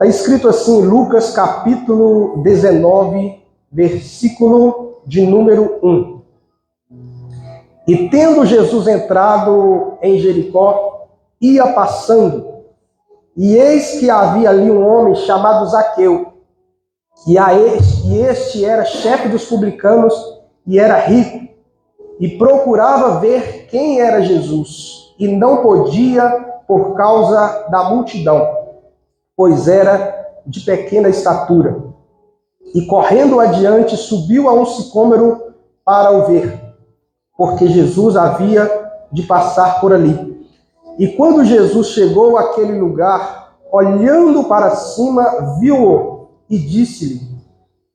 Está escrito assim em Lucas capítulo 19, versículo de número 1. E tendo Jesus entrado em Jericó, ia passando, e eis que havia ali um homem chamado Zaqueu, e este era chefe dos publicanos e era rico, e procurava ver quem era Jesus, e não podia por causa da multidão, pois era de pequena estatura. E correndo adiante, subiu a um sicômoro para o ver, porque Jesus havia de passar por ali. E quando Jesus chegou àquele lugar, olhando para cima, viu-o e disse-lhe: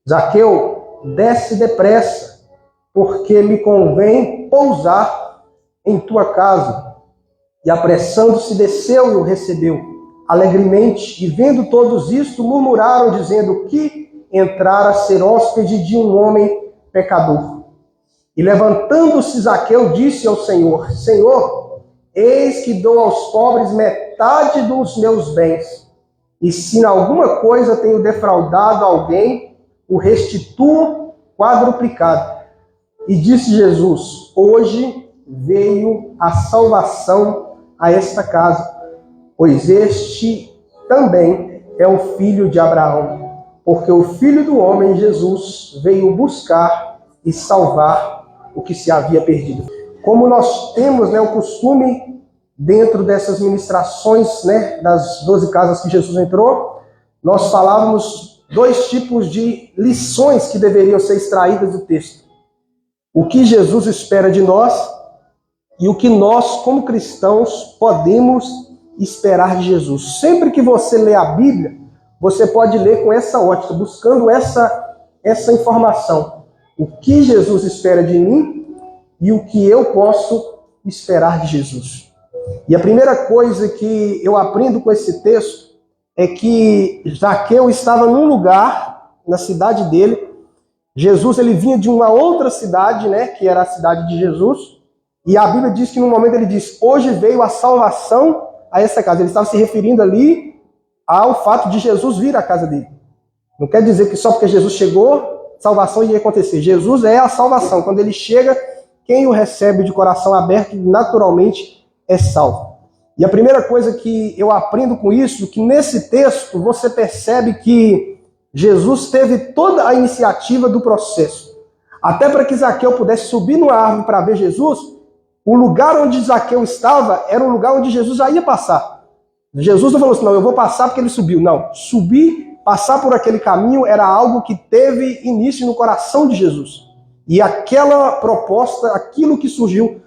Zaqueu, desce depressa, porque me convém pousar em tua casa. E apressando-se, desceu e o recebeu alegremente. E vendo todos isto, murmuraram, dizendo que entrara a ser hóspede de um homem pecador. E levantando-se Zaqueu, disse ao Senhor: Senhor, eis que dou aos pobres metade dos meus bens, e se em alguma coisa tenho defraudado alguém, o restituo quadruplicado. E disse Jesus: hoje veio a salvação a esta casa, pois este também é um filho de Abraão, porque o Filho do Homem, Jesus, veio buscar e salvar o que se havia perdido. Como nós temos o costume, dentro dessas ministrações, das 12 casas que Jesus entrou, nós falávamos dois tipos de lições que deveriam ser extraídas do texto. O que Jesus espera de nós e o que nós, como cristãos, podemos esperar de Jesus. Sempre que você lê a Bíblia, você pode ler com essa ótica, buscando essa informação. O que Jesus espera de mim e o que eu posso esperar de Jesus. E a primeira coisa que eu aprendo com esse texto é que Zaqueu estava num lugar, na cidade dele. Jesus ele vinha de uma outra cidade, que era a cidade de Jesus. E a Bíblia diz que no momento ele diz: hoje veio a salvação a essa casa. Ele estava se referindo ali ao fato de Jesus vir à casa dele. Não quer dizer que só porque Jesus chegou, salvação ia acontecer. Jesus é a salvação. Quando ele chega, quem o recebe de coração aberto, naturalmente é salvo. E a primeira coisa que eu aprendo com isso, que nesse texto você percebe que Jesus teve toda a iniciativa do processo. Até para que Zaqueu pudesse subir numa árvore para ver Jesus, o lugar onde Zaqueu estava era um lugar onde Jesus já ia passar. Jesus não falou assim: não, eu vou passar porque ele subiu. Não, subir, passar por aquele caminho era algo que teve início no coração de Jesus. E aquela proposta, aquilo que surgiu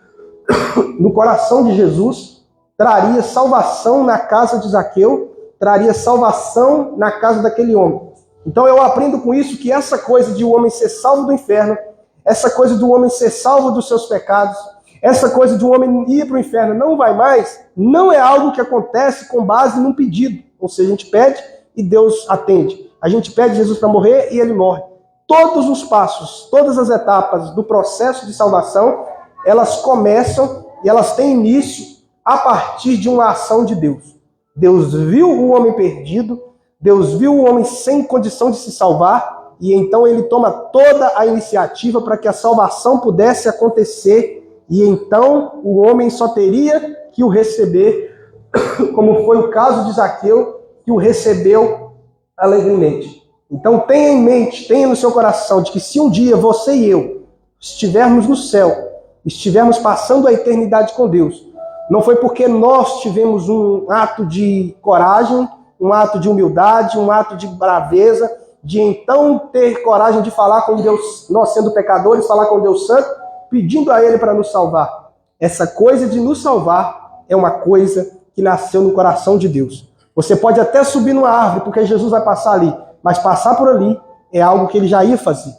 no coração de Jesus, traria salvação na casa de Zaqueu, traria salvação na casa daquele homem. Então eu aprendo com isso que essa coisa de o homem ser salvo do inferno, essa coisa do homem ser salvo dos seus pecados, essa coisa de um homem ir para o inferno não vai mais, não é algo que acontece com base num pedido. Ou seja, a gente pede e Deus atende. A gente pede Jesus para morrer e ele morre. Todos os passos, todas as etapas do processo de salvação, elas começam e elas têm início a partir de uma ação de Deus. Deus viu o homem perdido, Deus viu o homem sem condição de se salvar, e então ele toma toda a iniciativa para que a salvação pudesse acontecer. E então o homem só teria que o receber, como foi o caso de Zaqueu, que o recebeu alegremente. Então tenha em mente, tenha no seu coração, de que se um dia você e eu estivermos no céu, estivermos passando a eternidade com Deus, não foi porque nós tivemos um ato de coragem, um ato de humildade, um ato de braveza, de então ter coragem de falar com Deus, nós sendo pecadores, falar com Deus Santo, pedindo a Ele para nos salvar. Essa coisa de nos salvar é uma coisa que nasceu no coração de Deus. Você pode até subir numa árvore, porque Jesus vai passar ali, mas passar por ali é algo que Ele já ia fazer.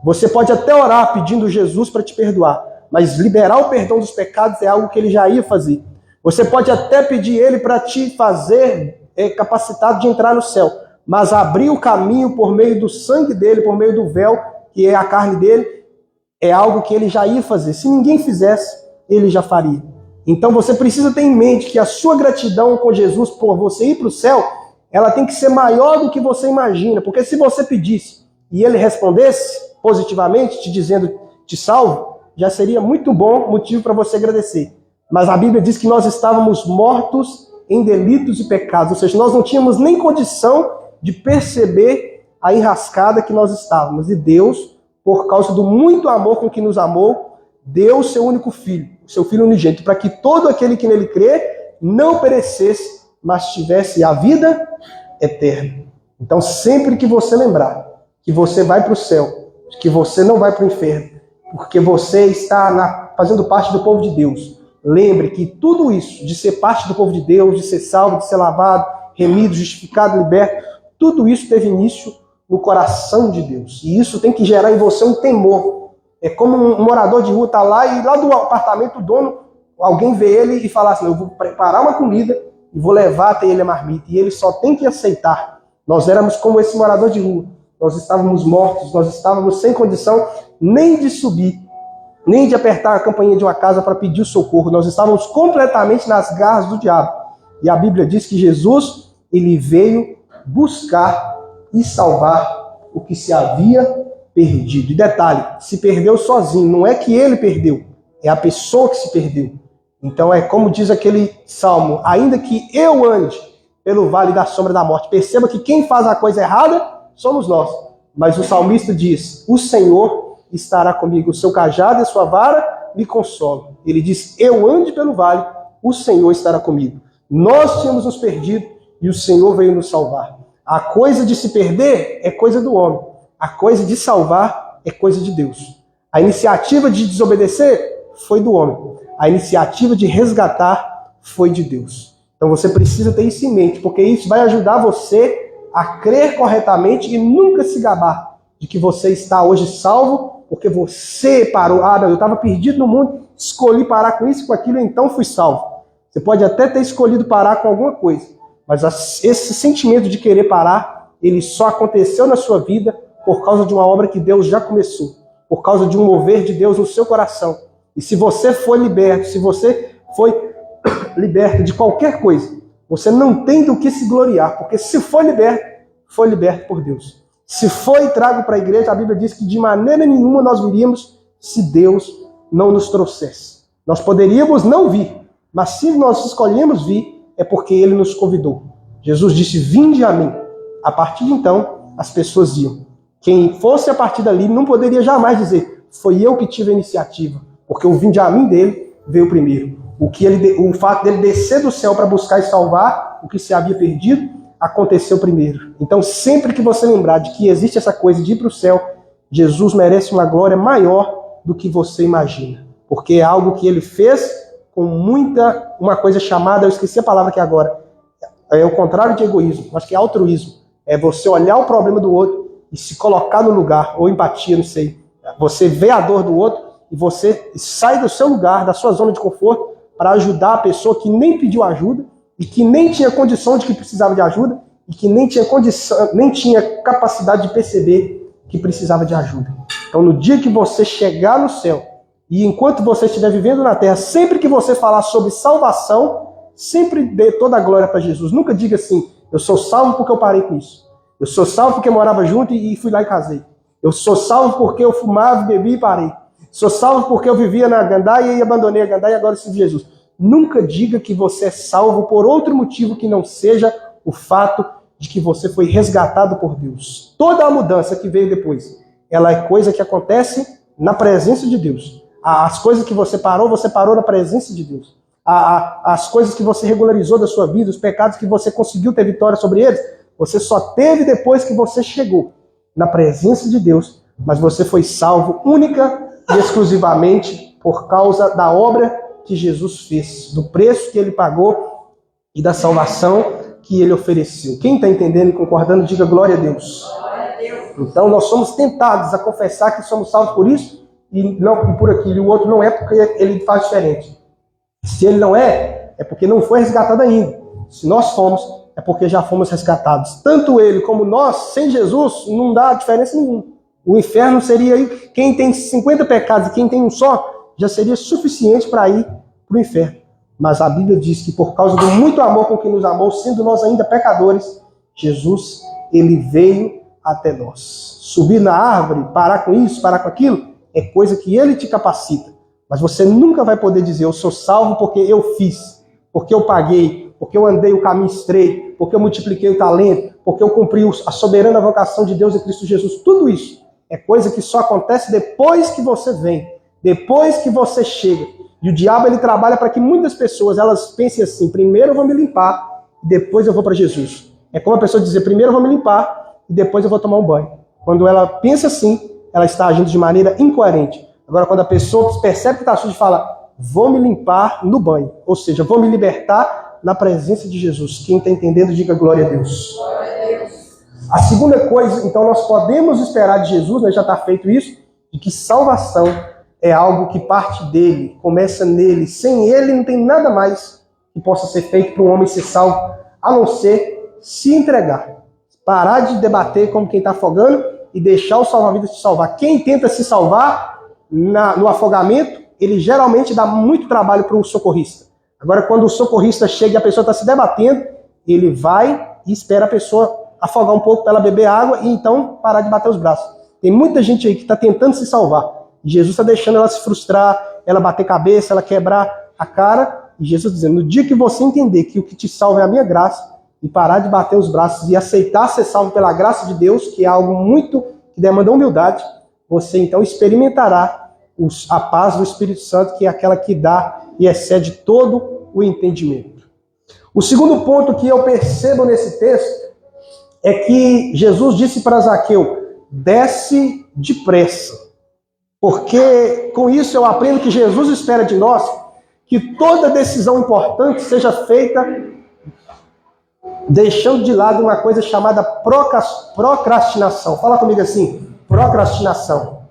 Você pode até orar pedindo Jesus para te perdoar, mas liberar o perdão dos pecados é algo que Ele já ia fazer. Você pode até pedir Ele para te fazer capacitado de entrar no céu, mas abrir o caminho por meio do sangue dele, por meio do véu, que é a carne dele, é algo que ele já ia fazer. Se ninguém fizesse, ele já faria. Então você precisa ter em mente que a sua gratidão com Jesus por você ir para o céu ela tem que ser maior do que você imagina, porque se você pedisse e ele respondesse positivamente, te dizendo te salvo, já seria muito bom motivo para você agradecer. Mas a Bíblia diz que nós estávamos mortos em delitos e pecados, ou seja, nós não tínhamos nem condição de perceber a enrascada que nós estávamos. E Deus, por causa do muito amor com que nos amou, deu o seu único filho, o seu filho unigênito, para que todo aquele que nele crê não perecesse, mas tivesse a vida eterna. Então, sempre que você lembrar que você vai para o céu, que você não vai para o inferno, porque você está fazendo parte do povo de Deus, lembre que tudo isso, de ser parte do povo de Deus, de ser salvo, de ser lavado, remido, justificado, liberto, tudo isso teve início no coração de Deus. E isso tem que gerar em você um temor. É como um morador de rua está lá e lá do apartamento o dono, alguém vê ele e fala assim, eu vou preparar uma comida e vou levar até ele a marmita. E ele só tem que aceitar. Nós éramos como esse morador de rua. Nós estávamos mortos, nós estávamos sem condição nem de subir, nem de apertar a campainha de uma casa para pedir o socorro. Nós estávamos completamente nas garras do diabo. E a Bíblia diz que Jesus, ele veio buscar e salvar o que se havia perdido. E detalhe, se perdeu sozinho, não é que ele perdeu, é a pessoa que se perdeu. Então é como diz aquele salmo, ainda que eu ande pelo vale da sombra da morte, perceba que quem faz a coisa errada somos nós. Mas o salmista diz, o Senhor estará comigo, o seu cajado e a sua vara me consolam. Ele diz, eu ande pelo vale, o Senhor estará comigo. Nós tínhamos nos perdido e o Senhor veio nos salvar. A coisa de se perder é coisa do homem. A coisa de salvar é coisa de Deus. A iniciativa de desobedecer foi do homem. A iniciativa de resgatar foi de Deus. Então você precisa ter isso em mente, porque isso vai ajudar você a crer corretamente e nunca se gabar de que você está hoje salvo, porque você parou. Eu estava perdido no mundo, escolhi parar com isso, com aquilo, então fui salvo. Você pode até ter escolhido parar com alguma coisa, mas esse sentimento de querer parar, ele só aconteceu na sua vida por causa de uma obra que Deus já começou, por causa de um mover de Deus no seu coração. E se você foi liberto, se você foi liberto de qualquer coisa, você não tem do que se gloriar, porque se foi liberto por Deus. Se foi trago para a igreja, a Bíblia diz que de maneira nenhuma nós viríamos se Deus não nos trouxesse. Nós poderíamos não vir, mas se nós escolhemos vir, é porque Ele nos convidou. Jesus disse, vinde a mim. A partir de então, as pessoas iam. Quem fosse a partir dali não poderia jamais dizer, foi eu que tive a iniciativa, porque o vinde a mim dele veio primeiro. O fato dele descer do céu para buscar e salvar o que se havia perdido, aconteceu primeiro. Então, sempre que você lembrar de que existe essa coisa de ir para o céu, Jesus merece uma glória maior do que você imagina. Porque é algo que ele fez com uma coisa chamada, eu esqueci a palavra aqui agora, é o contrário de egoísmo, acho que é altruísmo. É você olhar o problema do outro e se colocar no lugar, ou empatia, não sei. Você vê a dor do outro e você sai do seu lugar, da sua zona de conforto, para ajudar a pessoa que nem pediu ajuda e que nem tinha condição de que precisava de ajuda e que nem tinha capacidade de perceber que precisava de ajuda. Então, no dia que você chegar no céu e enquanto você estiver vivendo na terra, sempre que você falar sobre salvação, sempre dê toda a glória para Jesus. Nunca diga assim, eu sou salvo porque eu parei com isso. Eu sou salvo porque morava junto e fui lá e casei. Eu sou salvo porque eu fumava, bebi e parei. Sou salvo porque eu vivia na gandaia e abandonei a gandaia e agora sirvo Jesus. Nunca diga que você é salvo por outro motivo que não seja o fato de que você foi resgatado por Deus. Toda a mudança que veio depois, ela é coisa que acontece na presença de Deus. As coisas que você parou na presença de Deus. As coisas que você regularizou da sua vida, os pecados que você conseguiu ter vitória sobre eles, você só teve depois que você chegou na presença de Deus, mas você foi salvo única e exclusivamente por causa da obra que Jesus fez, do preço que ele pagou e da salvação que ele ofereceu. Quem está entendendo e concordando, diga glória a Deus. Então nós somos tentados a confessar que somos salvos por isso e por aquilo, e o outro não é porque ele faz diferente. Se ele não é, é porque não foi resgatado ainda. Se nós fomos, é porque já fomos resgatados. Tanto ele como nós, sem Jesus, não dá diferença nenhuma. O inferno seria aí, quem tem 50 pecados e quem tem um só, já seria suficiente para ir para o inferno. Mas a Bíblia diz que por causa do muito amor com que nos amou, sendo nós ainda pecadores, Jesus, ele veio até nós. Subir na árvore, parar com isso, parar com aquilo, é coisa que ele te capacita. Mas você nunca vai poder dizer, eu sou salvo porque eu fiz, porque eu paguei, porque eu andei o caminho estreito, porque eu multipliquei o talento, porque eu cumpri a soberana vocação de Deus em Cristo Jesus. Tudo isso é coisa que só acontece depois que você vem, depois que você chega. E o diabo, ele trabalha para que muitas pessoas, elas pensem assim, primeiro eu vou me limpar, depois eu vou para Jesus. É como a pessoa dizer, primeiro eu vou me limpar, e depois eu vou tomar um banho. Quando ela pensa assim, ela está agindo de maneira incoerente. Agora, quando a pessoa percebe que está suja e fala, vou me limpar no banho, ou seja, vou me libertar na presença de Jesus. Quem está entendendo, diga glória a Deus. A segunda coisa, então, nós podemos esperar de Jesus, né, já está feito isso, de que salvação é algo que parte dele, começa nele. Sem ele não tem nada mais que possa ser feito para um homem ser salvo, a não ser se entregar. Parar de debater como quem está afogando e deixar o salva-vidas te salvar. Quem tenta se salvar no afogamento, ele geralmente dá muito trabalho para o socorrista. Agora, quando o socorrista chega e a pessoa está se debatendo, ele vai e espera a pessoa afogar um pouco para ela beber água e então parar de bater os braços. Tem muita gente aí que está tentando se salvar. E Jesus está deixando ela se frustrar, ela bater cabeça, ela quebrar a cara. E Jesus dizendo, no dia que você entender que o que te salva é a minha graça, e parar de bater os braços e aceitar ser salvo pela graça de Deus, que é algo muito que demanda humildade, você então experimentará a paz do Espírito Santo, que é aquela que dá e excede todo o entendimento. O segundo ponto que eu percebo nesse texto é que Jesus disse para Zaqueu, desce depressa. Porque com isso eu aprendo que Jesus espera de nós que toda decisão importante seja feita deixando de lado uma coisa chamada procrastinação. Fala comigo assim, procrastinação.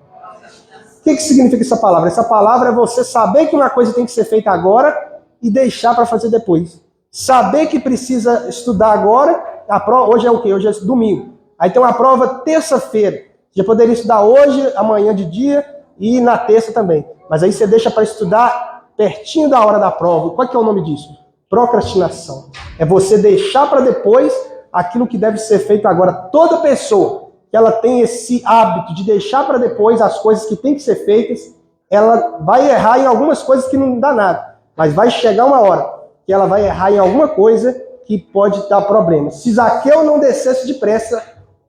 O que significa essa palavra? Essa palavra é você saber que uma coisa tem que ser feita agora e deixar para fazer depois. Saber que precisa estudar agora, hoje é o quê? Hoje é domingo. Aí tem uma prova terça-feira. Já poderia estudar hoje, amanhã de dia e na terça também. Mas aí você deixa para estudar pertinho da hora da prova. Qual que é o nome disso? Procrastinação. É você deixar para depois aquilo que deve ser feito agora. Toda pessoa que ela tem esse hábito de deixar para depois as coisas que tem que ser feitas, ela vai errar em algumas coisas que não dá nada. Mas vai chegar uma hora que ela vai errar em alguma coisa que pode dar problema. Se Zaqueu não descesse depressa,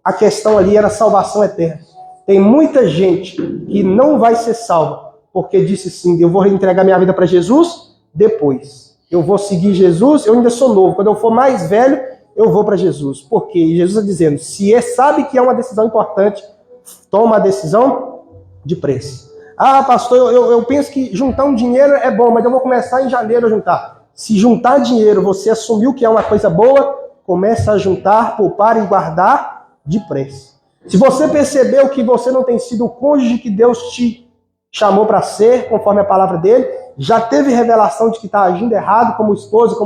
a questão ali era salvação eterna. Tem muita gente que não vai ser salva, porque disse assim, eu vou entregar minha vida para Jesus depois. Eu vou seguir Jesus, eu ainda sou novo. Quando eu for mais velho, eu vou para Jesus. Por quê? Jesus está dizendo, se sabe que é uma decisão importante, toma a decisão depressa. Ah, pastor, eu penso que juntar um dinheiro é bom, mas eu vou começar em janeiro a juntar. Se juntar dinheiro, você assumiu que é uma coisa boa, começa a juntar, poupar e guardar depressa. Se você percebeu que você não tem sido o cônjuge que Deus te chamou para ser, conforme a palavra dele, já teve revelação de que está agindo errado como esposo,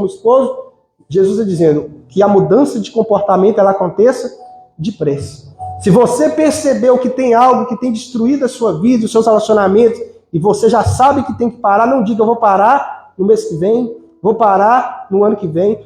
Jesus está dizendo que a mudança de comportamento ela aconteça depressa. Se você percebeu que tem algo que tem destruído a sua vida, os seus relacionamentos, e você já sabe que tem que parar, não diga eu vou parar no mês que vem, vou parar no ano que vem,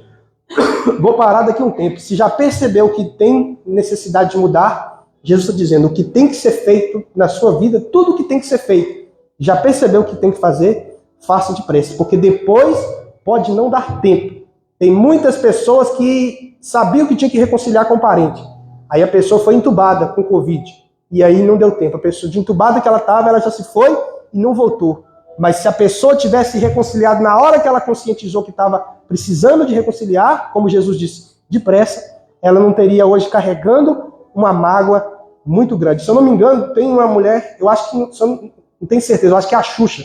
vou parar daqui a um tempo. Se já percebeu que tem necessidade de mudar, Jesus está dizendo o que tem que ser feito na sua vida, tudo o que tem que ser feito, já percebeu o que tem que fazer, faça depressa, porque depois pode não dar tempo. Tem muitas pessoas que sabiam que tinha que reconciliar com o parente. Aí a pessoa foi entubada com Covid. E aí não deu tempo. A pessoa de entubada que ela estava, ela já se foi e não voltou. Mas se a pessoa tivesse reconciliado na hora que ela conscientizou que estava precisando de reconciliar, como Jesus disse, depressa, ela não teria hoje carregando uma mágoa muito grande. Se eu não me engano, tem uma mulher, eu acho que, não tenho certeza, eu acho que é a Xuxa.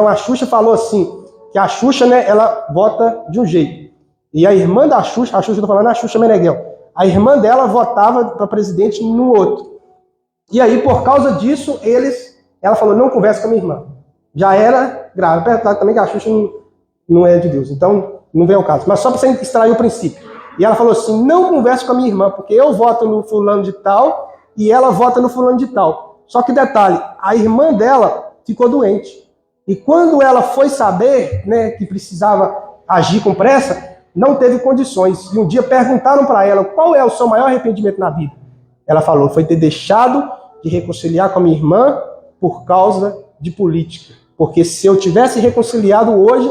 A Xuxa falou assim, que a Xuxa, né, ela vota de um jeito. E a irmã da Xuxa, eu estou falando a Xuxa Meneghel, a irmã dela votava para presidente no outro. E aí, por causa disso, ela falou, não conversa com a minha irmã. Já era grave. Apesar também que a Xuxa não é de Deus, então não vem ao caso. Mas só para você extrair o princípio. E ela falou assim, não converse com a minha irmã, porque eu voto no fulano de tal e ela vota no fulano de tal. Só que detalhe, a irmã dela ficou doente. E quando ela foi saber, né, que precisava agir com pressa, não teve condições. E um dia perguntaram para ela qual é o seu maior arrependimento na vida. Ela falou, foi ter deixado de reconciliar com a minha irmã por causa de política. Porque se eu tivesse reconciliado hoje,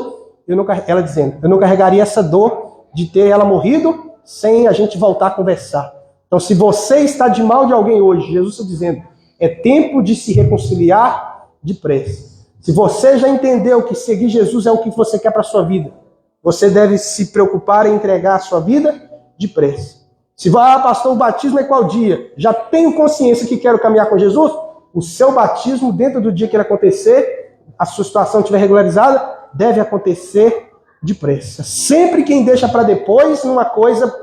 ela dizendo, eu não carregaria essa dor de ter ela morrido sem a gente voltar a conversar. Então, se você está de mal de alguém hoje, Jesus está dizendo, é tempo de se reconciliar depressa. Se você já entendeu que seguir Jesus é o que você quer para a sua vida, você deve se preocupar em entregar a sua vida depressa. Se vai, pastor, o batismo é qual dia? Já tenho consciência que quero caminhar com Jesus? O seu batismo, dentro do dia que ele acontecer, a sua situação estiver regularizada, deve acontecer depressa. Sempre quem deixa para depois, numa coisa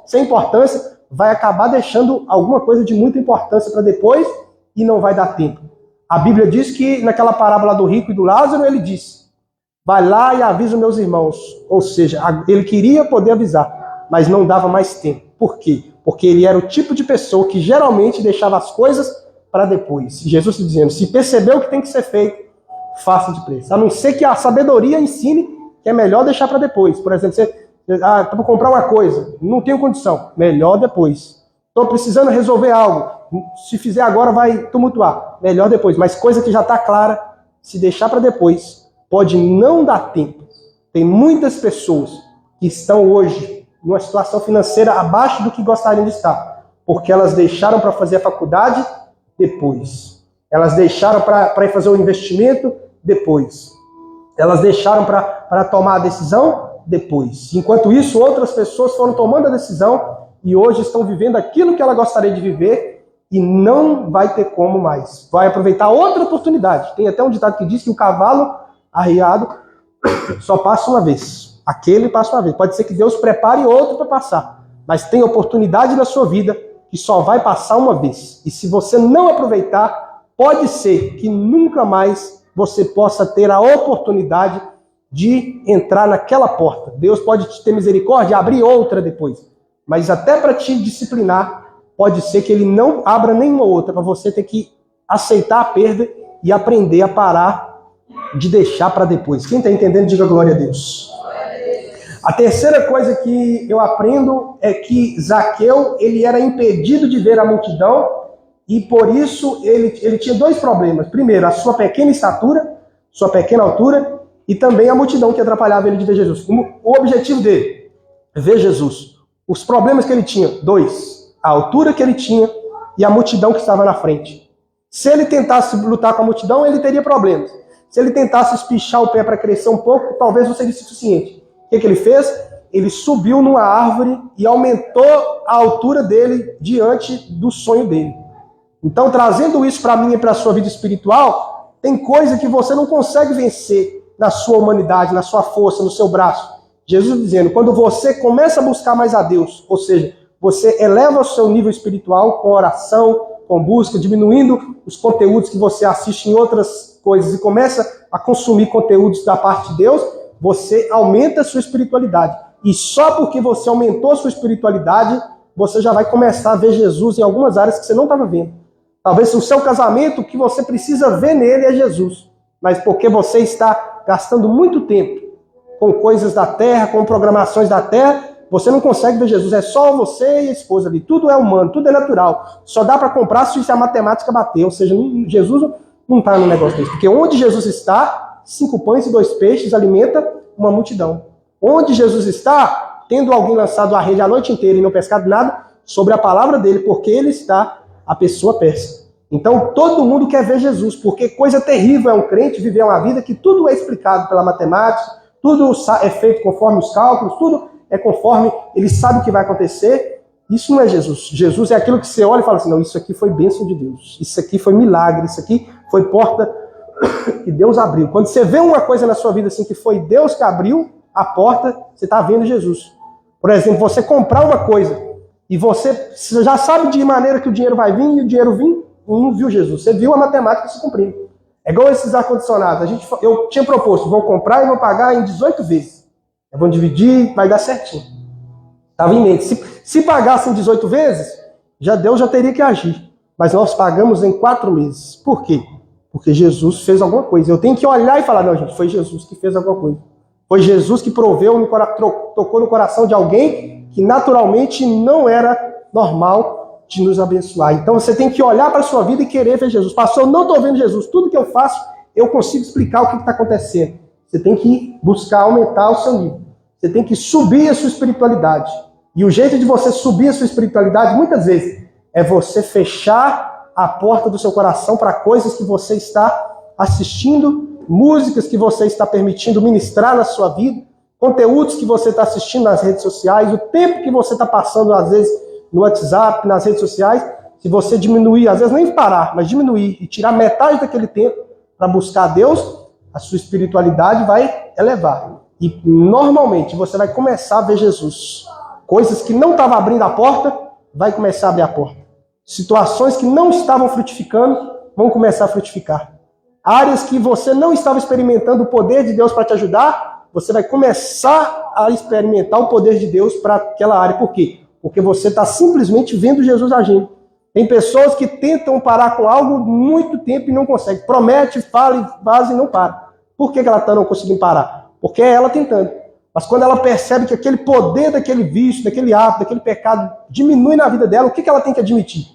sem importância, vai acabar deixando alguma coisa de muita importância para depois e não vai dar tempo. A Bíblia diz que naquela parábola do rico e do Lázaro, ele disse, vai lá e avisa os meus irmãos. Ou seja, ele queria poder avisar, mas não dava mais tempo. Por quê? Porque ele era o tipo de pessoa que geralmente deixava as coisas para depois. E Jesus está dizendo, se percebeu o que tem que ser feito, faça depressa. A não ser que a sabedoria ensine que é melhor deixar para depois. Por exemplo, você está para comprar uma coisa, não tenho condição, melhor depois. Estou precisando resolver algo, se fizer agora vai tumultuar, melhor depois. Mas coisa que já está clara, se deixar para depois, pode não dar tempo. Tem muitas pessoas que estão hoje numa situação financeira abaixo do que gostariam de estar, porque elas deixaram para fazer a faculdade depois. Elas deixaram para ir fazer o investimento depois. Elas deixaram para tomar a decisão depois. Enquanto isso, outras pessoas foram tomando a decisão e hoje estão vivendo aquilo que ela gostaria de viver e não vai ter como mais. Vai aproveitar outra oportunidade. Tem até um ditado que diz que o cavalo arriado só passa uma vez. Aquele passa uma vez. Pode ser que Deus prepare outro para passar, mas tem oportunidade na sua vida que só vai passar uma vez. E se você não aproveitar, pode ser que nunca mais você possa ter a oportunidade de entrar naquela porta. Deus pode te ter misericórdia e abrir outra depois. Mas até para te disciplinar, pode ser que ele não abra nenhuma outra, para você ter que aceitar a perda e aprender a parar de deixar para depois. Quem está entendendo, diga glória a Deus. A terceira coisa que eu aprendo é que Zaqueu, ele era impedido de ver a multidão e por isso ele tinha dois problemas. Primeiro, a sua pequena estatura, sua pequena altura e também a multidão que atrapalhava ele de ver Jesus. O objetivo dele, ver Jesus. Os problemas que ele tinha, dois. A altura que ele tinha e a multidão que estava na frente. Se ele tentasse lutar com a multidão, ele teria problemas. Se ele tentasse espichar o pé para crescer um pouco, talvez não seria suficiente. O que ele fez? Ele subiu numa árvore e aumentou a altura dele diante do sonho dele. Então, trazendo isso para mim e para a sua vida espiritual, tem coisa que você não consegue vencer na sua humanidade, na sua força, no seu braço. Jesus dizendo, quando você começa a buscar mais a Deus, ou seja, você eleva o seu nível espiritual com oração, com busca, diminuindo os conteúdos que você assiste em outras coisas e começa a consumir conteúdos da parte de Deus, você aumenta a sua espiritualidade. E só porque você aumentou a sua espiritualidade, você já vai começar a ver Jesus em algumas áreas que você não estava vendo. Talvez o seu casamento, o que você precisa ver nele é Jesus. Mas porque você está gastando muito tempo com coisas da terra, com programações da terra, você não consegue ver Jesus. É só você e a esposa ali. Tudo é humano, tudo é natural. Só dá para comprar se a matemática bater. Ou seja, Jesus não está no negócio desse. Porque onde Jesus está, 5 pães e 2 peixes alimenta uma multidão. Onde Jesus está, tendo alguém lançado a rede a noite inteira e não pescado nada, sobre a palavra dele, porque ele está, a pessoa pesca. Então todo mundo quer ver Jesus, porque coisa terrível é um crente viver uma vida que tudo é explicado pela matemática, tudo é feito conforme os cálculos, tudo é conforme ele sabe o que vai acontecer. Isso não é Jesus. Jesus é aquilo que você olha e fala assim, não, isso aqui foi bênção de Deus, isso aqui foi milagre, isso aqui foi porta que Deus abriu. Quando você vê uma coisa na sua vida assim que foi Deus que abriu a porta, você está vendo Jesus. Por exemplo, você comprar uma coisa e você já sabe de maneira que o dinheiro vai vir e o dinheiro vir, não viu Jesus. Você viu a matemática se cumprindo. É igual esses ar-condicionados. Eu tinha proposto, vou comprar e vou pagar em 18 vezes. Vou dividir, vai dar certinho. Estava em mente. Se pagasse em 18 vezes, Deus já teria que agir. Mas nós pagamos em 4 meses. Por quê? Porque Jesus fez alguma coisa. Eu tenho que olhar e falar, não, gente, foi Jesus que fez alguma coisa. Foi Jesus que tocou no coração de alguém que naturalmente não era normal de nos abençoar. Então você tem que olhar para a sua vida e querer ver Jesus. Pastor, eu não estou vendo Jesus. Tudo que eu faço, eu consigo explicar o que está acontecendo. Você tem que buscar aumentar o seu nível. Você tem que subir a sua espiritualidade. E o jeito de você subir a sua espiritualidade, muitas vezes, é você fechar a porta do seu coração para coisas que você está assistindo, músicas que você está permitindo ministrar na sua vida, conteúdos que você está assistindo nas redes sociais, o tempo que você está passando, às vezes, no WhatsApp, nas redes sociais. Se você diminuir, às vezes nem parar, mas diminuir e tirar metade daquele tempo para buscar a Deus, a sua espiritualidade vai elevar. E normalmente você vai começar a ver Jesus. Coisas que não estavam abrindo a porta, vai começar a abrir a porta. Situações que não estavam frutificando, vão começar a frutificar. Áreas que você não estava experimentando o poder de Deus para te ajudar, você vai começar a experimentar o poder de Deus para aquela área. Por quê? Porque você está simplesmente vendo Jesus agindo. Tem pessoas que tentam parar com algo muito tempo e não conseguem. Promete, fala e faz e não para. Por que ela está não conseguindo parar? Porque é ela tentando. Mas quando ela percebe que aquele poder daquele vício, daquele hábito, daquele pecado diminui na vida dela, o que ela tem que admitir?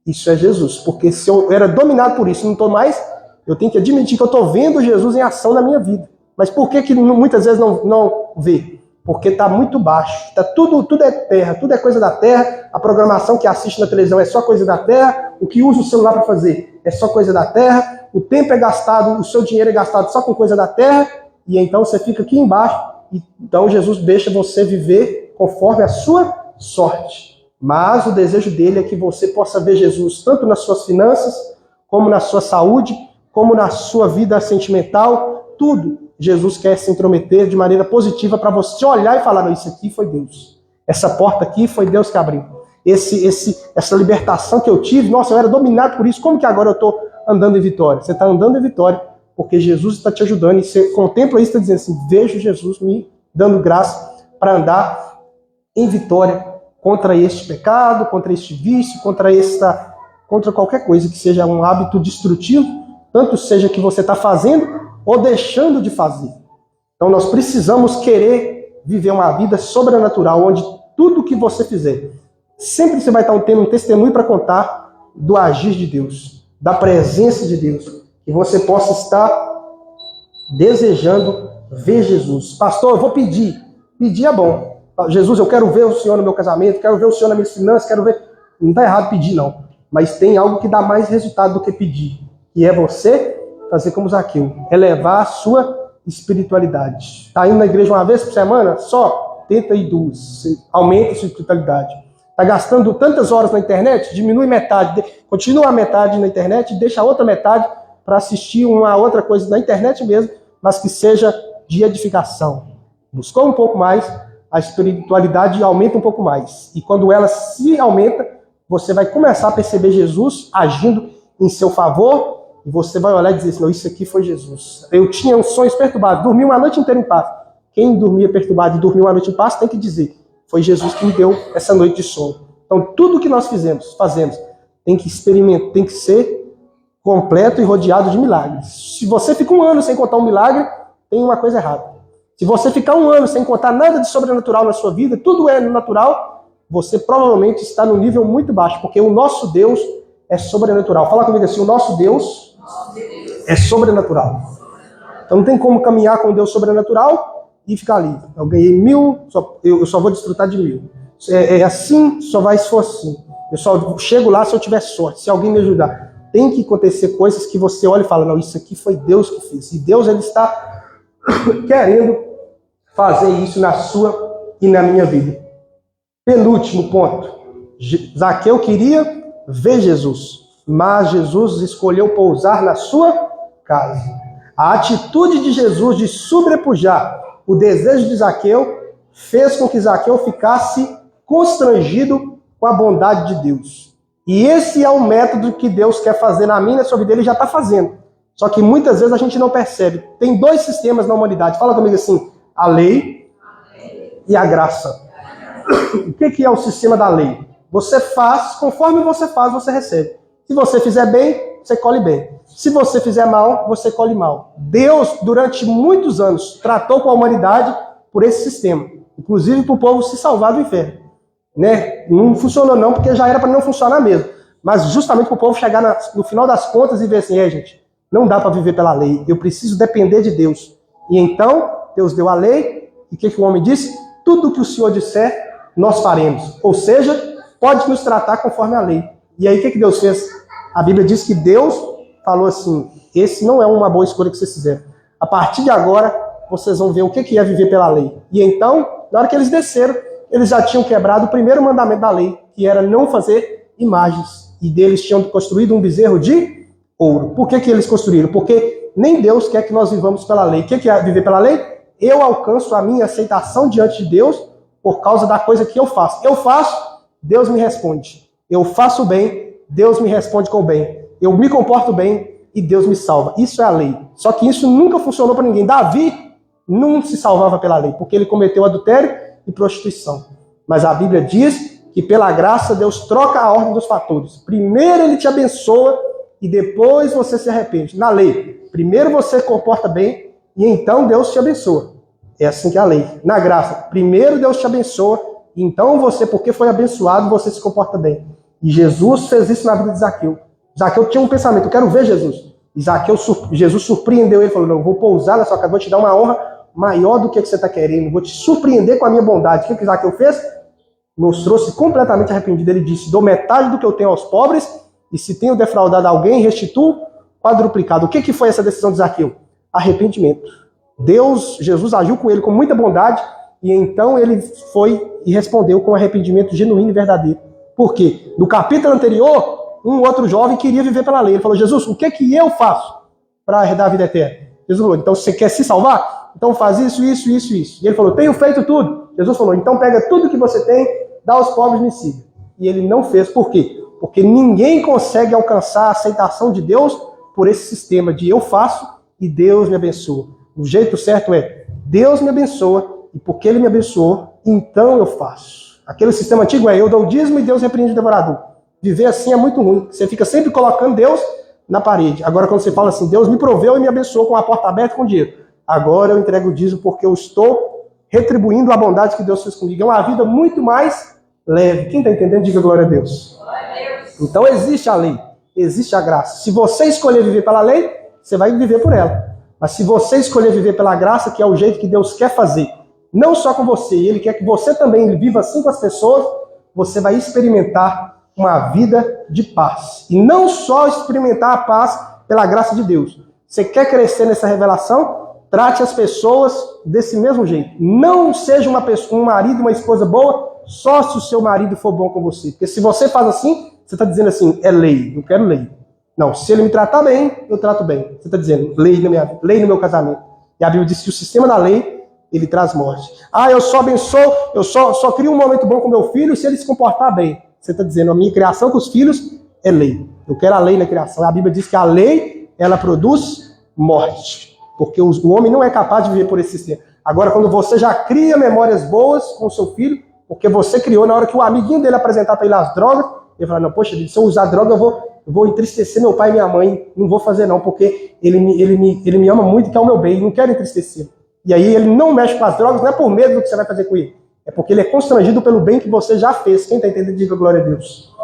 Isso é Jesus. Porque se eu era dominado por isso e não estou mais, eu tenho que admitir que eu estou vendo Jesus em ação na minha vida. Mas por que muitas vezes não vê? Porque está muito baixo. Tudo é terra, tudo é coisa da terra. A programação que assiste na televisão é só coisa da terra. O que usa o celular para fazer é só coisa da terra. O tempo é gastado, o seu dinheiro é gastado só com coisa da terra. E então você fica aqui embaixo. Então Jesus deixa você viver conforme a sua sorte. Mas o desejo dele é que você possa ver Jesus tanto nas suas finanças, como na sua saúde, como na sua vida sentimental, tudo. Jesus quer se intrometer de maneira positiva para você olhar e falar, não, isso aqui foi Deus. Essa porta aqui foi Deus que abriu. Essa libertação que eu tive, nossa, eu era dominado por isso, como que agora eu estou andando em vitória? Você está andando em vitória porque Jesus está te ajudando e você contempla isso e está dizendo assim, vejo Jesus me dando graça para andar em vitória contra este pecado, contra este vício, contra qualquer coisa que seja um hábito destrutivo, tanto seja que você está fazendo ou deixando de fazer. Então nós precisamos querer viver uma vida sobrenatural, onde tudo que você fizer, sempre você vai estar tendo um testemunho para contar do agir de Deus, da presença de Deus, que você possa estar desejando ver Jesus. Pastor, eu vou pedir. Pedir é bom. Jesus, eu quero ver o Senhor no meu casamento, quero ver o Senhor nas minhas finanças, quero ver... Não está errado pedir, não. Mas tem algo que dá mais resultado do que pedir, que é você fazer como Zaqueu, elevar a sua espiritualidade. Está indo na igreja uma vez por semana? Só tenta ir 2. Você aumenta a sua espiritualidade. Está gastando tantas horas na internet? Diminui metade. Continua a metade na internet e deixa a outra metade para assistir uma outra coisa na internet mesmo, mas que seja de edificação. Buscou um pouco mais, a espiritualidade aumenta um pouco mais. E quando ela se aumenta, você vai começar a perceber Jesus agindo em seu favor. E você vai olhar e dizer assim, não, isso aqui foi Jesus. Eu tinha uns sonhos perturbados, dormi uma noite inteira em paz. Quem dormia perturbado e dormiu uma noite em paz tem que dizer, foi Jesus que me deu essa noite de sono. Então tudo que nós fazemos, tem que experimentar, tem que ser completo e rodeado de milagres. Se você fica 1 ano sem contar um milagre, tem uma coisa errada. Se você ficar 1 ano sem contar nada de sobrenatural na sua vida, tudo é natural, você provavelmente está no nível muito baixo, porque o nosso Deus é sobrenatural. Fala comigo assim, o nosso Deus é sobrenatural. Então não tem como caminhar com Deus sobrenatural e ficar ali. Eu ganhei 1000, eu só vou desfrutar de 1000. É assim, só vai se for assim. Eu só chego lá se eu tiver sorte, se alguém me ajudar. Tem que acontecer coisas que você olha e fala, não, isso aqui foi Deus que fez. E Deus ele está querendo fazer isso na sua e na minha vida. Penúltimo ponto. Zaqueu queria ver Jesus, mas Jesus escolheu pousar na sua casa. A atitude de Jesus de sobrepujar o desejo de Zaqueu fez com que Zaqueu ficasse constrangido com a bondade de Deus. E esse é o método que Deus quer fazer na minha e na sua vida, ele já está fazendo. Só que muitas vezes a gente não percebe. Tem 2 sistemas na humanidade. Fala comigo assim, a lei e a graça. O que é o sistema da lei? Você faz, conforme você faz, você recebe. Se você fizer bem, você colhe bem. Se você fizer mal, você colhe mal. Deus, durante muitos anos, tratou com a humanidade por esse sistema. Inclusive para o povo se salvar do inferno. Né? Não funcionou não, porque já era para não funcionar mesmo. Mas justamente para o povo chegar no final das contas e ver assim, gente, não dá para viver pela lei. Eu preciso depender de Deus. E então, Deus deu a lei. E o que o homem disse? Tudo que o Senhor disser, nós faremos. Ou seja, pode nos tratar conforme a lei. E aí o que Deus fez? A Bíblia diz que Deus falou assim, esse não é uma boa escolha que vocês fizeram. A partir de agora, vocês vão ver o que é viver pela lei. E então, na hora que eles desceram, eles já tinham quebrado o primeiro mandamento da lei, que era não fazer imagens. E deles tinham construído um bezerro de ouro. Por que eles construíram? Porque nem Deus quer que nós vivamos pela lei. O que é viver pela lei? Eu alcanço a minha aceitação diante de Deus por causa da coisa que eu faço. Eu faço, Deus me responde. Eu faço bem, Deus me responde com o bem. Eu me comporto bem e Deus me salva. Isso é a lei. Só que isso nunca funcionou para ninguém. Davi não se salvava pela lei, porque ele cometeu adultério e prostituição. Mas a Bíblia diz que pela graça Deus troca a ordem dos fatores. Primeiro ele te abençoa e depois você se arrepende. Na lei, primeiro você comporta bem e então Deus te abençoa. É assim que é a lei. Na graça, primeiro Deus te abençoa e então você, porque foi abençoado, você se comporta bem. E Jesus fez isso na vida de Zaqueu. Zaqueu tinha um pensamento, eu quero ver Jesus. E Jesus surpreendeu ele, falou, não, eu vou pousar na sua casa, vou te dar uma honra maior do que você está querendo, vou te surpreender com a minha bondade. O que Zaqueu fez? Mostrou-se completamente arrependido. Ele disse, dou metade do que eu tenho aos pobres, e se tenho defraudado alguém, restituo quadruplicado. O que foi essa decisão de Zaqueu? Arrependimento. Jesus agiu com ele com muita bondade, e então ele foi e respondeu com arrependimento genuíno e verdadeiro. Por quê? No capítulo anterior, um outro jovem queria viver pela lei. Ele falou, Jesus, o que eu faço para herdar a vida eterna? Jesus falou, então você quer se salvar? Então faz isso. E ele falou, tenho feito tudo. Jesus falou, então pega tudo que você tem, dá aos pobres e me siga. E ele não fez. Por quê? Porque ninguém consegue alcançar a aceitação de Deus por esse sistema de eu faço e Deus me abençoa. O jeito certo é, Deus me abençoa e porque Ele me abençoou, então eu faço. Aquele sistema antigo é, eu dou o dízimo e Deus repreende o devorador. Viver assim é muito ruim. Você fica sempre colocando Deus na parede. Agora quando você fala assim, Deus me proveu e me abençoou com a porta aberta com dinheiro. Agora eu entrego o dízimo porque eu estou retribuindo a bondade que Deus fez comigo. É uma vida muito mais leve. Quem está entendendo, diga glória a Deus. Então existe a lei, existe a graça. Se você escolher viver pela lei, você vai viver por ela. Mas se você escolher viver pela graça, que é o jeito que Deus quer fazer, não só com você, Ele quer que você também viva assim com as pessoas, você vai experimentar uma vida de paz. E não só experimentar a paz pela graça de Deus. Você quer crescer nessa revelação? Trate as pessoas desse mesmo jeito. Não seja um marido e uma esposa boa, só se o seu marido for bom com você. Porque se você faz assim, você está dizendo assim, é lei, eu quero lei. Não, se ele me tratar bem, eu trato bem. Você está dizendo, lei na minha vida, lei no meu casamento. E a Bíblia diz que o sistema da lei, ele traz morte. Ah, eu só abençoo, eu só crio um momento bom com meu filho se ele se comportar bem. Você está dizendo, a minha criação com os filhos é lei. Eu quero a lei na criação. A Bíblia diz que a lei, ela produz morte. Porque o homem não é capaz de viver por esse sistema. Agora, quando você já cria memórias boas com o seu filho, porque você criou, na hora que o amiguinho dele apresentar para ele as drogas, ele fala, não, poxa, se eu usar droga, eu vou entristecer meu pai e minha mãe. Não vou fazer não, porque ele me ama muito e quer o meu bem, não quero entristecer. E aí ele não mexe com as drogas, não é por medo do que você vai fazer com ele. É porque ele é constrangido pelo bem que você já fez. Quem está entendendo, diga glória a Deus.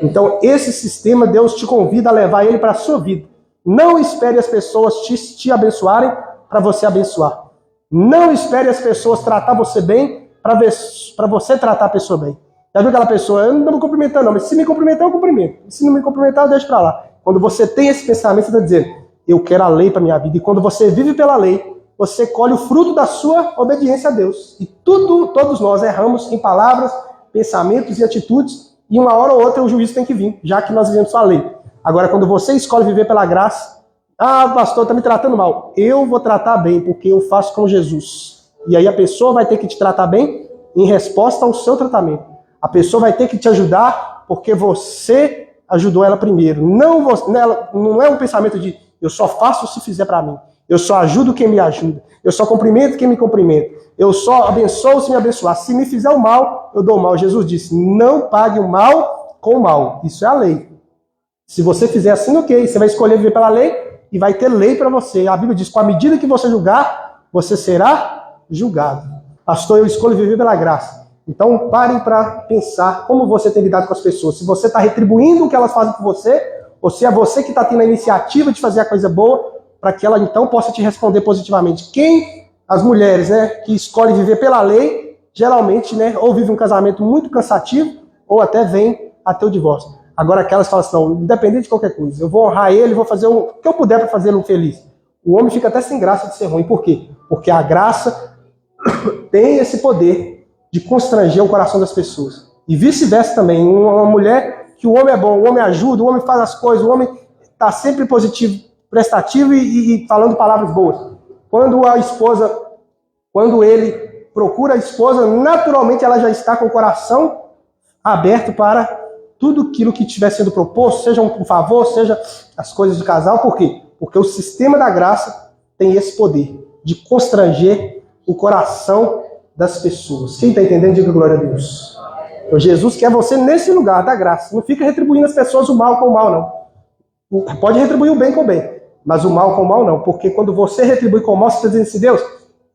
Então, esse sistema, Deus te convida a levar ele para a sua vida. Não espere as pessoas te abençoarem para você abençoar. Não espere as pessoas tratar você bem para você tratar a pessoa bem. Já viu aquela pessoa, eu não estou me cumprimentando não, mas se me cumprimentar, eu cumprimento. E se não me cumprimentar, eu deixo para lá. Quando você tem esse pensamento, você está dizendo, eu quero a lei para minha vida. E quando você vive pela lei, você colhe o fruto da sua obediência a Deus. E todos nós erramos em palavras, pensamentos e atitudes, e uma hora ou outra o juízo tem que vir, já que nós vivemos a lei. Agora, quando você escolhe viver pela graça, ah, o pastor está me tratando mal. Eu vou tratar bem, porque eu faço com Jesus. E aí a pessoa vai ter que te tratar bem em resposta ao seu tratamento. A pessoa vai ter que te ajudar porque você ajudou ela primeiro. Não é um pensamento de eu só faço se fizer para mim. Eu só ajudo quem me ajuda. Eu só cumprimento quem me cumprimenta. Eu só abençoo se me abençoar. Se me fizer o mal, eu dou o mal. Jesus disse, não pague o mal com o mal. Isso é a lei. Se você fizer assim, ok, você vai escolher viver pela lei e vai ter lei para você. A Bíblia diz, com a medida que você julgar, você será julgado. Pastor, eu escolho viver pela graça. Então parem para pensar como você tem lidado com as pessoas. Se você está retribuindo o que elas fazem por você, ou se é você que está tendo a iniciativa de fazer a coisa boa, para que ela então possa te responder positivamente. As mulheres, né, que escolhem viver pela lei, geralmente, né, ou vive um casamento muito cansativo, ou até vem até o divórcio. Agora aquelas falam assim, não, independente de qualquer coisa, eu vou honrar ele, vou fazer o que eu puder para fazê-lo feliz. O homem fica até sem graça de ser ruim. Por quê? Porque a graça tem esse poder de constranger o coração das pessoas. E vice-versa também. Uma mulher que o homem é bom, o homem ajuda, o homem faz as coisas, o homem está sempre positivo, prestativo e falando palavras boas. Quando ele procura a esposa, naturalmente ela já está com o coração aberto para tudo aquilo que estiver sendo proposto, seja um favor, seja as coisas do casal. Por quê? Porque o sistema da graça tem esse poder de constranger o coração das pessoas. Quem está entendendo, diga glória a Deus. Então, Jesus quer você nesse lugar da graça. Não fica retribuindo as pessoas o mal com o mal, não. Pode retribuir o bem com o bem, mas o mal com o mal não. Porque quando você retribui com o mal, você está dizendo assim, Deus,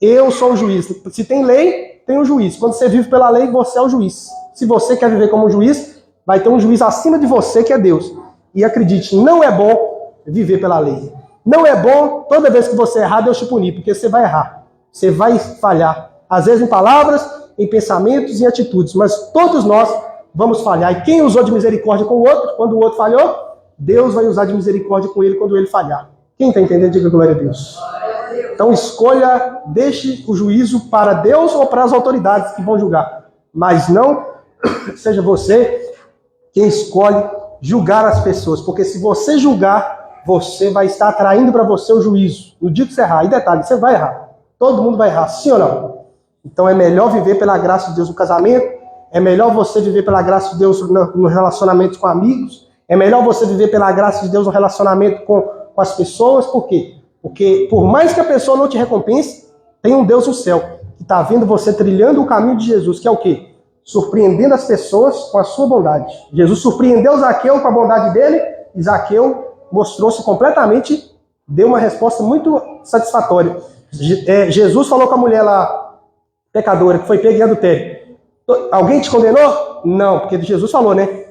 eu sou o juiz. Se tem lei, tem um juiz. Quando você vive pela lei, você é o juiz. Se você quer viver como juiz, vai ter um juiz acima de você, que é Deus. E acredite, não é bom viver pela lei. Não é bom toda vez que você errar, Deus te punir, porque você vai errar. Você vai falhar. Às vezes em palavras, em pensamentos e atitudes. Mas todos nós vamos falhar. E quem usou de misericórdia com o outro, quando o outro falhou, Deus vai usar de misericórdia com ele quando ele falhar. Quem está entendendo, diga glória a Deus. Então escolha, deixe o juízo para Deus ou para as autoridades que vão julgar. Mas não seja você quem escolhe julgar as pessoas. Porque se você julgar, você vai estar atraindo para você o juízo. No dia que você errar, e detalhe, você vai errar. Todo mundo vai errar, sim ou não? Então é melhor viver pela graça de Deus no casamento, é melhor você viver pela graça de Deus no relacionamento com amigos, é melhor você viver pela graça de Deus no relacionamento com as pessoas. Por quê? Porque por mais que a pessoa não te recompense, tem um Deus no céu que está vendo você trilhando o caminho de Jesus, que é o quê? Surpreendendo as pessoas com a sua bondade. Jesus surpreendeu Zaqueu com a bondade dele, e Zaqueu mostrou-se completamente, deu uma resposta muito satisfatória. Jesus falou com a mulher lá, pecadora, que foi pega em adultério. Alguém te condenou? Não, porque Jesus falou, né?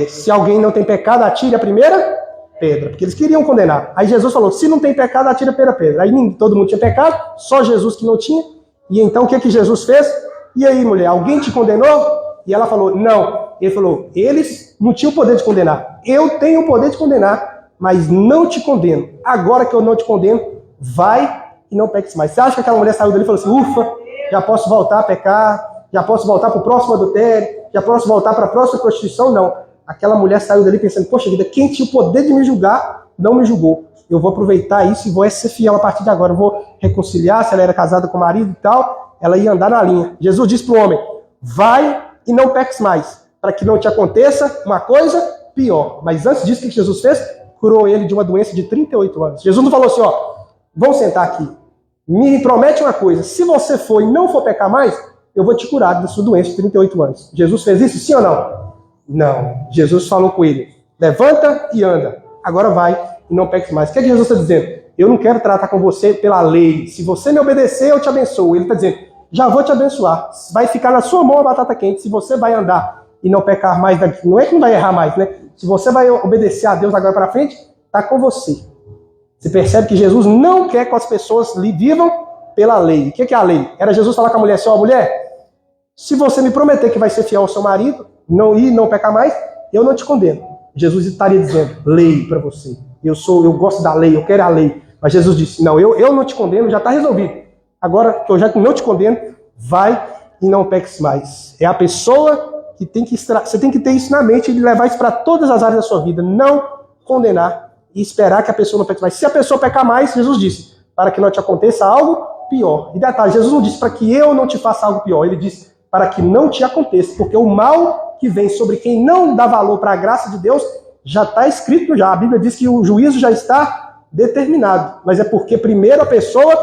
Se alguém não tem pecado, atire a primeira pedra. Porque eles queriam condenar. Aí Jesus falou, se não tem pecado, atire a primeira pedra. Aí todo mundo tinha pecado, só Jesus que não tinha. E então o que Jesus fez? E aí, mulher, alguém te condenou? E ela falou, não. Ele falou, eles não tinham o poder de condenar. Eu tenho o poder de condenar, mas não te condeno. Agora que eu não te condeno, vai e não peques mais. Você acha que aquela mulher saiu dali e falou assim, ufa, já posso voltar a pecar, já posso voltar para o próximo adultério, já posso voltar para a próxima prostituição? Não. Aquela mulher saiu dali pensando, poxa vida, quem tinha o poder de me julgar, não me julgou. Eu vou aproveitar isso e vou ser fiel a partir de agora. Eu vou reconciliar, se ela era casada com o marido e tal, ela ia andar na linha. Jesus disse para o homem, vai e não peques mais, para que não te aconteça uma coisa pior. Mas antes disso, o que Jesus fez? Curou ele de uma doença de 38 anos. Jesus não falou assim, ó, vamos sentar aqui. Me promete uma coisa, se você for e não for pecar mais, eu vou te curar da sua doença de 38 anos. Jesus fez isso, sim ou não? Não. Jesus falou com ele, levanta e anda. Agora vai e não peques mais. O que é que Jesus está dizendo? Eu não quero tratar com você pela lei. Se você me obedecer, eu te abençoo. Ele está dizendo, já vou te abençoar. Vai ficar na sua mão a batata quente. Se você vai andar e não pecar mais daqui, não é que não vai errar mais, né? Se você vai obedecer a Deus agora para frente, está com você. Você percebe que Jesus não quer que as pessoas vivam pela lei. O que é a lei? Era Jesus falar com a mulher assim, ó, mulher, se você me prometer que vai ser fiel ao seu marido, não pecar mais, eu não te condeno. Jesus estaria dizendo, lei para você. Eu gosto da lei, eu quero a lei. Mas Jesus disse, não, eu não te condeno, já está resolvido. Agora que eu já não te condeno, vai e não peques mais. É a pessoa que você tem que ter isso na mente e levar isso para todas as áreas da sua vida. Não condenar e esperar que a pessoa não peque mais. Se a pessoa pecar mais, Jesus disse, para que não te aconteça algo pior. E detalhe, Jesus não disse para que eu não te faça algo pior. Ele disse para que não te aconteça. Porque o mal que vem sobre quem não dá valor para a graça de Deus já está escrito já. A Bíblia diz que o juízo já está determinado. Mas é porque primeiro a pessoa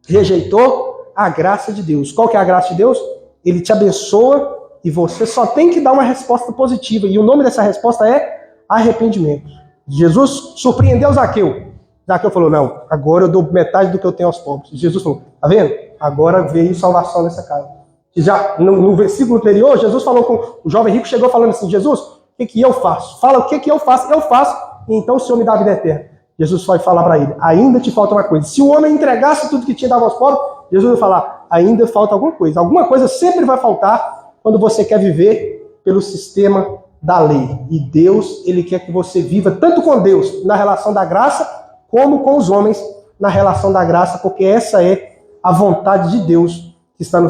rejeitou a graça de Deus. Qual que é a graça de Deus? Ele te abençoa e você só tem que dar uma resposta positiva. E o nome dessa resposta é arrependimento. Jesus surpreendeu Zaqueu. Zaqueu falou, não, agora eu dou metade do que eu tenho aos pobres. Jesus falou, tá vendo? Agora veio salvação nessa casa. Já no versículo anterior, Jesus falou com o jovem rico, chegou falando assim, Jesus, o que eu faço? Fala o que eu faço? Eu faço, e então o Senhor me dá a vida eterna. Jesus vai falar para ele, ainda te falta uma coisa. Se o homem entregasse tudo que tinha dado aos pobres, Jesus vai falar, ainda falta alguma coisa. Alguma coisa sempre vai faltar quando você quer viver pelo sistema da lei. E Deus, Ele quer que você viva tanto com Deus na relação da graça, como com os homens na relação da graça, porque essa é a vontade de Deus que está no céu.